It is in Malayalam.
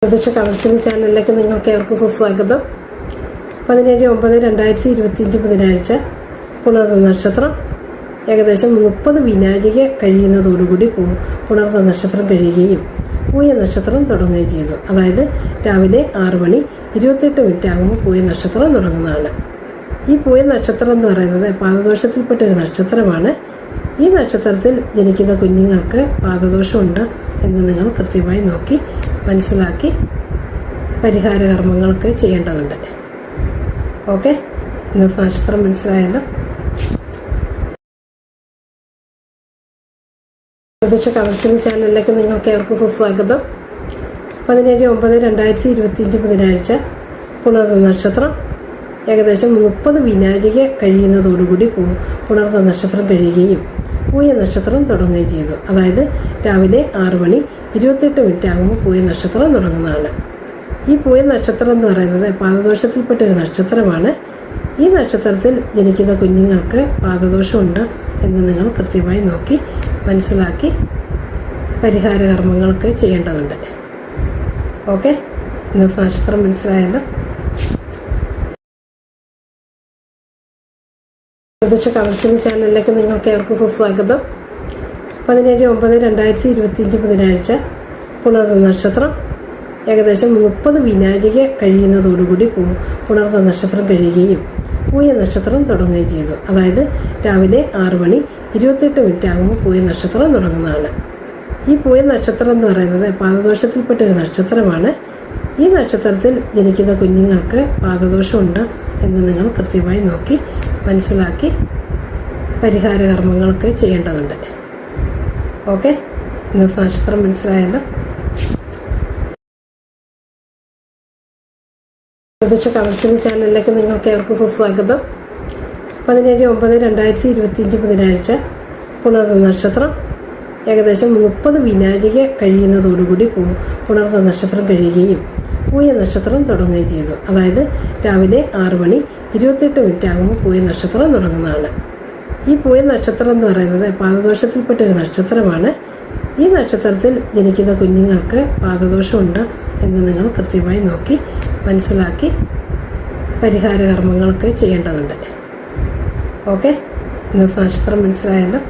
ജ്യോതിഷ കൗൺസിലിംഗ് ചാനലിലേക്ക് നിങ്ങൾക്ക് ഏവർക്കും സുസ്വാഗതം. 17/9/2025 ബുധനാഴ്ച പുണർന്ന നക്ഷത്രം ഏകദേശം 30 വിനാഴിക കഴിയുന്നതോടുകൂടി പുണർന്ന നക്ഷത്രം കഴിയുകയും പൂയ നക്ഷത്രം തുടങ്ങുകയും ചെയ്തു. അതായത് രാവിലെ 6:28 ആകുമ്പോൾ പൂയ നക്ഷത്രം തുടങ്ങുന്നതാണ്. ഈ പൂയ നക്ഷത്രം എന്ന് പറയുന്നത് പാദദോഷത്തിൽപ്പെട്ട ഒരു നക്ഷത്രമാണ്. ഈ നക്ഷത്രത്തിൽ ജനിക്കുന്ന കുഞ്ഞുങ്ങൾക്ക് പാദദോഷമുണ്ട് എന്ന് നിങ്ങൾ കൃത്യമായി നോക്കി മനസ്സിലാക്കി പരിഹാര കർമ്മങ്ങൾക്ക് ചെയ്യേണ്ടതുണ്ട്. ഓക്കെ, ഇന്നത്തെ നക്ഷത്രം മനസ്സിലായല്ലോ. ജ്യോതിഷ കൗൺസിലിംഗ് ചാനലിലേക്ക് നിങ്ങൾക്ക് ഏവർക്കും സുസ്വാഗതം. 17/9/2025 ബുധനാഴ്ച പുണർന്ന നക്ഷത്രം ഏകദേശം 30 വിനാഴിക കഴിയുന്നതോടുകൂടി പുണർന്ന നക്ഷത്രം കഴിയുകയും പൂയ നക്ഷത്രം തുടങ്ങുകയും ചെയ്തു. അതായത് രാവിലെ 6:28 ആകുമ്പോൾ പൂയ നക്ഷത്രം തുടങ്ങുന്നതാണ്. ഈ പൂയ നക്ഷത്രം എന്ന് പറയുന്നത് പാദദോഷത്തിൽപ്പെട്ട ഒരു നക്ഷത്രമാണ്. ഈ നക്ഷത്രത്തിൽ ജനിക്കുന്ന കുഞ്ഞുങ്ങൾക്ക് പാദദോഷമുണ്ട് എന്ന് നിങ്ങൾ കൃത്യമായി നോക്കി മനസ്സിലാക്കി പരിഹാര കർമ്മങ്ങൾക്ക് ചെയ്യേണ്ടതുണ്ട്. ഓക്കെ, ഇന്നത്തെ നക്ഷത്രം മനസ്സിലായല്ലോ. ജ്യോതിഷ കൗൺസിലിംഗ് ചാനലിലേക്ക് നിങ്ങൾക്ക് ഏവർക്കും സുസ്വാഗതം. 17/9/2025 ബുധനാഴ്ച പുണർന്ന നക്ഷത്രം ഏകദേശം 30 വിനാഴിക കഴിയുന്നതോടുകൂടി പുണർന്ന നക്ഷത്രം കഴിയുകയും പൂയ നക്ഷത്രം തുടങ്ങുകയും ചെയ്തു. അതായത് രാവിലെ 6:28 ആകുമ്പോൾ പൂയ നക്ഷത്രം തുടങ്ങുന്നതാണ്. ഈ പൂയ നക്ഷത്രം എന്ന് പറയുന്നത് പാദദോഷത്തിൽപ്പെട്ട ഒരു നക്ഷത്രമാണ്. ഈ നക്ഷത്രത്തിൽ ജനിക്കുന്ന കുഞ്ഞുങ്ങൾക്ക് പാദദോഷമുണ്ട് എന്ന് നിങ്ങൾ കൃത്യമായി നോക്കി മനസ്സിലാക്കി പരിഹാര കർമ്മങ്ങൾക്ക് ചെയ്യേണ്ടതുണ്ട്. ഓക്കെ, ഇന്നത്തെ നക്ഷത്രം മനസ്സിലായല്ലോ. ജ്യോതിഷ കൗൺസിലിംഗ് ചാനലിലേക്ക് നിങ്ങൾക്ക് ഏവർക്കും സുസ്വാഗതം. 17/9/2025 ബുധനാഴ്ച പുണർന്ന നക്ഷത്രം ഏകദേശം 30 വിനാഴിക കഴിയുന്നതോടുകൂടി പുണർന്ന നക്ഷത്രം കഴിയുകയും പൂയ നക്ഷത്രം തുടങ്ങുകയും ചെയ്തു. അതായത് രാവിലെ 6:28 ആകുമ്പോൾ പൂയ നക്ഷത്രം തുടങ്ങുന്നതാണ്. ഈ പൂയ നക്ഷത്രം എന്ന് പറയുന്നത് പാദദോഷത്തിൽപ്പെട്ട ഒരു നക്ഷത്രമാണ്. ഈ നക്ഷത്രത്തിൽ ജനിക്കുന്ന കുഞ്ഞുങ്ങൾക്ക് പാദദോഷമുണ്ട് എന്ന് നിങ്ങൾ കൃത്യമായി നോക്കി മനസ്സിലാക്കി പരിഹാര കർമ്മങ്ങൾക്ക് ചെയ്യേണ്ടതുണ്ട്. ഓക്കെ, ഇന്നത്തെ നക്ഷത്രം മനസ്സിലായല്ലോ.